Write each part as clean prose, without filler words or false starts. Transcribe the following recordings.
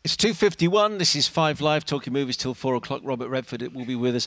It's 2:51. This is 5 Live, talking movies till 4 o'clock. Robert Redford will be with us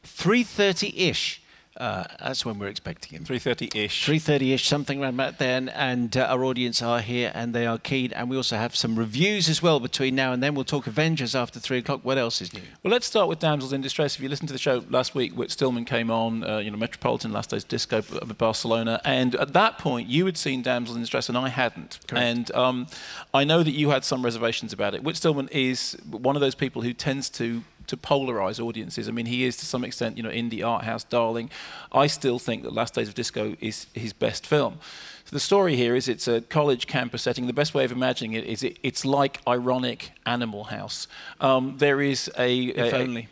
3:30-ish. That's when we're expecting him. 3:30-ish. 3:30-ish, something around about then. And our audience are here and they are keen. And we also have some reviews as well between now and then. We'll talk Avengers after 3 o'clock. What else is new? Well, let's start with Damsels in Distress. If you listened to the show last week, Whit Stillman came on, Metropolitan, Last Day's Disco of Barcelona. And at that point, you had seen Damsels in Distress and I hadn't. Correct. And I know that you had some reservations about it. Whit Stillman is one of those people who tends to polarize audiences. I mean, he is to some extent, indie art house darling. I still think that Last Days of Disco is his best film. So the story here is it's a college campus setting. The best way of imagining it is it's like ironic Animal House. There is If only.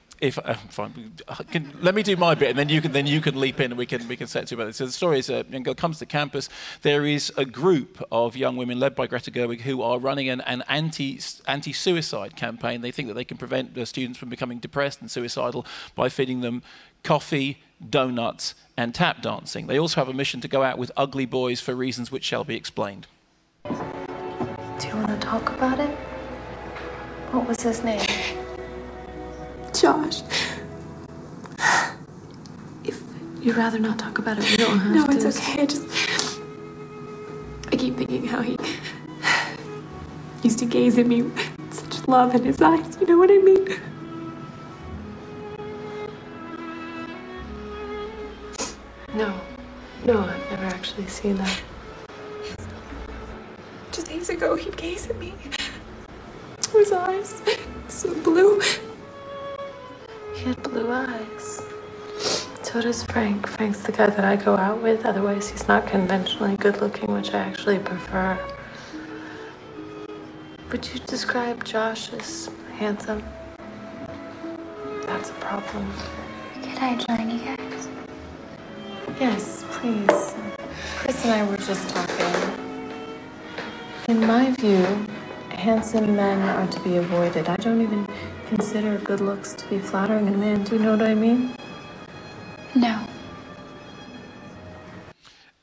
Fine. Let me do my bit, and then you can leap in, and we can set to about it. So the story is, comes to campus. There is a group of young women led by Greta Gerwig who are running an anti-suicide campaign. They think that they can prevent the students from becoming depressed and suicidal by feeding them coffee, donuts, and tap dancing. They also have a mission to go out with ugly boys for reasons which shall be explained. Do you want to talk about it? What was his name? Josh. If you'd rather not talk about it, we don't have No, to. it's okay. I keep thinking how he used to gaze at me with such love in his eyes. You know what I mean? No, I've never actually seen that. Just days ago, he'd gaze at me. His eyes, so blue. He had blue eyes. So does Frank. Frank's the guy that I go out with. Otherwise, he's not conventionally good looking, which I actually prefer. Would you describe Josh as handsome? That's a problem. Could I join you guys? Yes, please. Chris and I were just talking. In my view, handsome men are to be avoided. I don't even consider good looks to be flattering in a man. Do you know what I mean? No.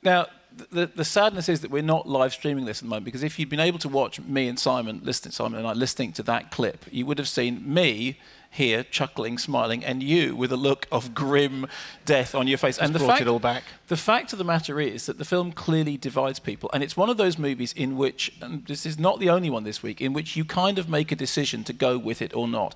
Now, the sadness is that we're not live streaming this at the moment, because if you'd been able to watch me and Simon and I listening to that clip, you would have seen me here chuckling, smiling, and you with a look of grim death on your face. And brought it all back. The fact of the matter is that the film clearly divides people, and it's one of those movies in which, and this is not the only one this week, in which you kind of make a decision to go with it or not.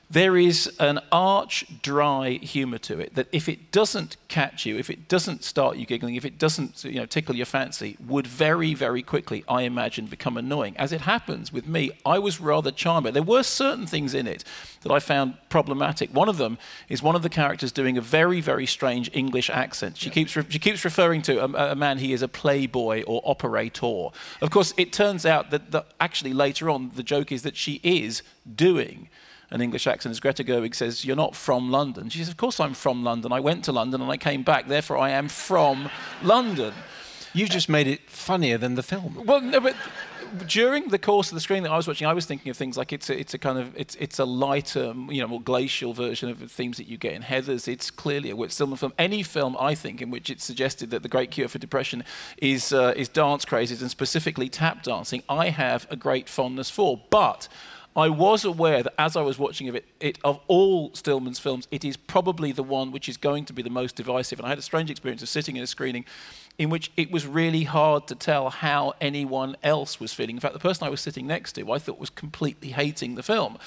There is an arch, dry humour to it that if it doesn't catch you, if it doesn't start you giggling, if it doesn't tickle your fancy, would very, very quickly, I imagine, become annoying. As it happens with me, I was rather charmed. There were certain things in it that I found problematic. One of them is one of the characters doing a very, very strange English accent. She keeps referring to a man he is a playboy or operator. Of course, it turns out that actually later on the joke is that she is doing an English accent. As Greta Gerwig says, "You're not from London." She says, "Of course I'm from London. I went to London and I came back. Therefore, I am from London." You just made it funnier than the film. Well, no, but during the course of the screening that I was watching, I was thinking of things like it's a lighter, more glacial version of the themes that you get in Heathers. It's clearly a Whit Stillman film. Any film, I think, in which it's suggested that the great cure for depression is dance crazes, and specifically tap dancing, I have a great fondness for. But I was aware that as I was watching it, of all Stillman's films, it is probably the one which is going to be the most divisive. And I had a strange experience of sitting in a screening in which it was really hard to tell how anyone else was feeling. In fact, the person I was sitting next to, I thought was completely hating the film.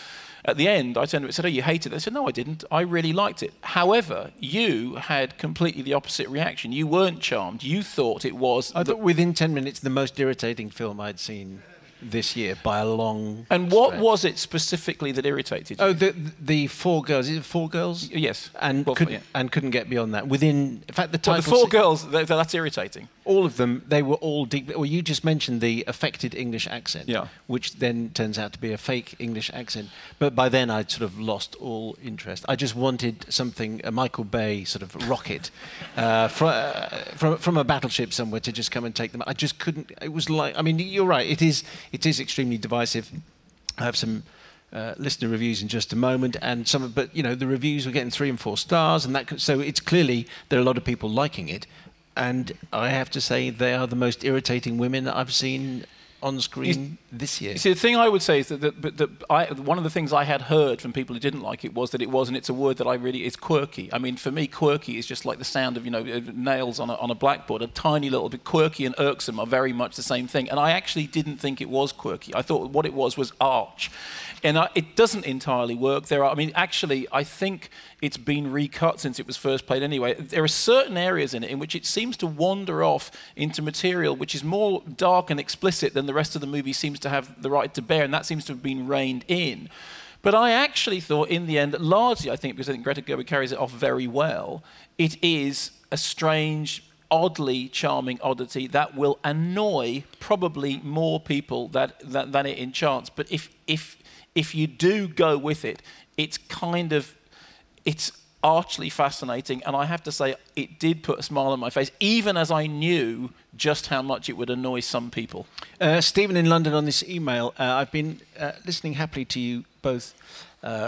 At the end, I turned to it and said, "Oh, you hated it?" They said, "No, I didn't. I really liked it." However, you had completely the opposite reaction. You weren't charmed. You thought it was... I thought within 10 minutes, the most irritating film I'd seen this year by a long And what stretch. was it specifically that irritated you? Oh, the 4 girls. Is it 4 girls? Yes. And Well, yeah. and couldn't get beyond that. Within, in fact, the title... Well, the 4 girls, that's irritating. All of them, they were all deep... Well, you just mentioned the affected English accent, Yeah. which then turns out to be a fake English accent. But by then, I'd sort of lost all interest. I just wanted something, a Michael Bay sort of rocket from a battleship somewhere to just come and take them. I just couldn't... It was like... I mean, you're right. It is extremely divisive. I have some listener reviews in just a moment, and but the reviews were getting 3 and 4 stars, and so it's clearly there are a lot of people liking it. And I have to say, they are the most irritating women that I've seen on screen this year? See, the thing I would say is that one of the things I had heard from people who didn't like it was that it was, and it's a word that it's quirky. I mean, for me, quirky is just like the sound of, nails on a blackboard. A tiny little bit. Quirky and irksome are very much the same thing. And I actually didn't think it was quirky. I thought what it was arch. And it doesn't entirely work. Actually, I think it's been recut since it was first played anyway. There are certain areas in it in which it seems to wander off into material which is more dark and explicit than the rest of the movie seems to have the right to bear, and that seems to have been reined in. But I actually thought, in the end, largely, I think, because I think Greta Gerwig carries it off very well, it is a strange, oddly charming oddity that will annoy probably more people than it enchants. But if you do go with it, it's archly fascinating, and I have to say it did put a smile on my face, even as I knew just how much it would annoy some people. Stephen in London on this email, I've been listening happily to you both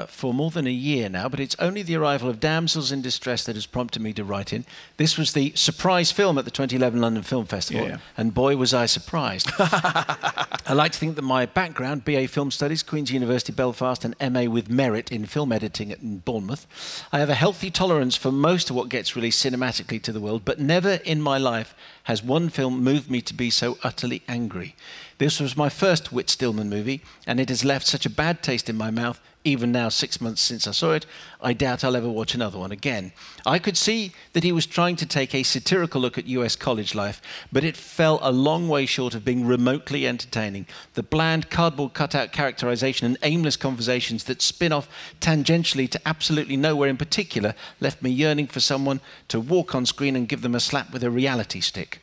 for more than a year now, but it's only the arrival of Damsels in Distress that has prompted me to write in. This was the surprise film at the 2011 London Film Festival, and boy was I surprised. I like to think that my background, BA Film Studies, Queen's University Belfast, and MA with merit in film editing at Bournemouth, I have a healthy tolerance for most of what gets released cinematically to the world, but never in my life has one film moved me to be so utterly angry. This was my first Whit Stillman movie, and it has left such a bad taste in my mouth, even now 6 months since I saw it, I doubt I'll ever watch another one again. I could see that he was trying to take a satirical look at US college life, but it fell a long way short of being remotely entertaining. The bland, cardboard cutout characterization and aimless conversations that spin off tangentially to absolutely nowhere in particular left me yearning for someone to walk on screen and give them a slap with a reality stick.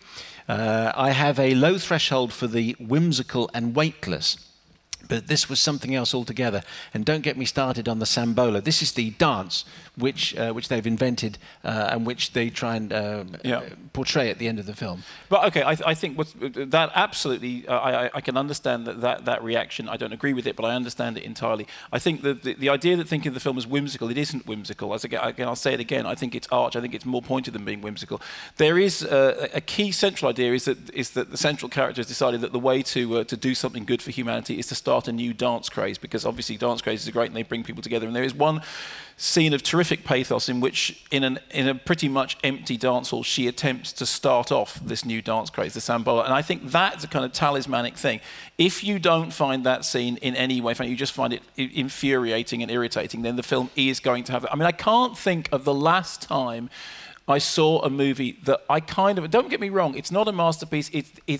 I have a low threshold for the whimsical and weightless, but this was something else altogether. And don't get me started on the Sambola. This is the dance which they've invented and which they try and portray at the end of the film. But okay, I think that absolutely, I can understand that reaction. I don't agree with it, but I understand it entirely. I think the idea that thinking of the film as whimsical, it isn't whimsical. I'll say it again. I think it's arch. I think it's more pointed than being whimsical. There is a key central idea is that the central character has decided that the way to do something good for humanity is to start a new dance craze, because obviously dance crazes are great and they bring people together. And there is one scene of terrific pathos in which, in a pretty much empty dance hall, she attempts to start off this new dance craze, the Sambola. And I think that's a kind of talismanic thing. If you don't find that scene in any way, you just find it infuriating and irritating, then the film is going to have it. I mean, I can't think of the last time I saw a movie that I don't get me wrong, it's not a masterpiece,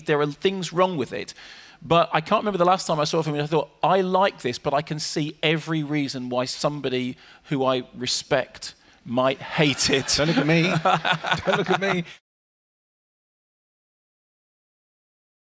there are things wrong with it. But I can't remember the last time I saw a film and I thought, I like this, but I can see every reason why somebody who I respect might hate it. Don't look at me. Don't look at me.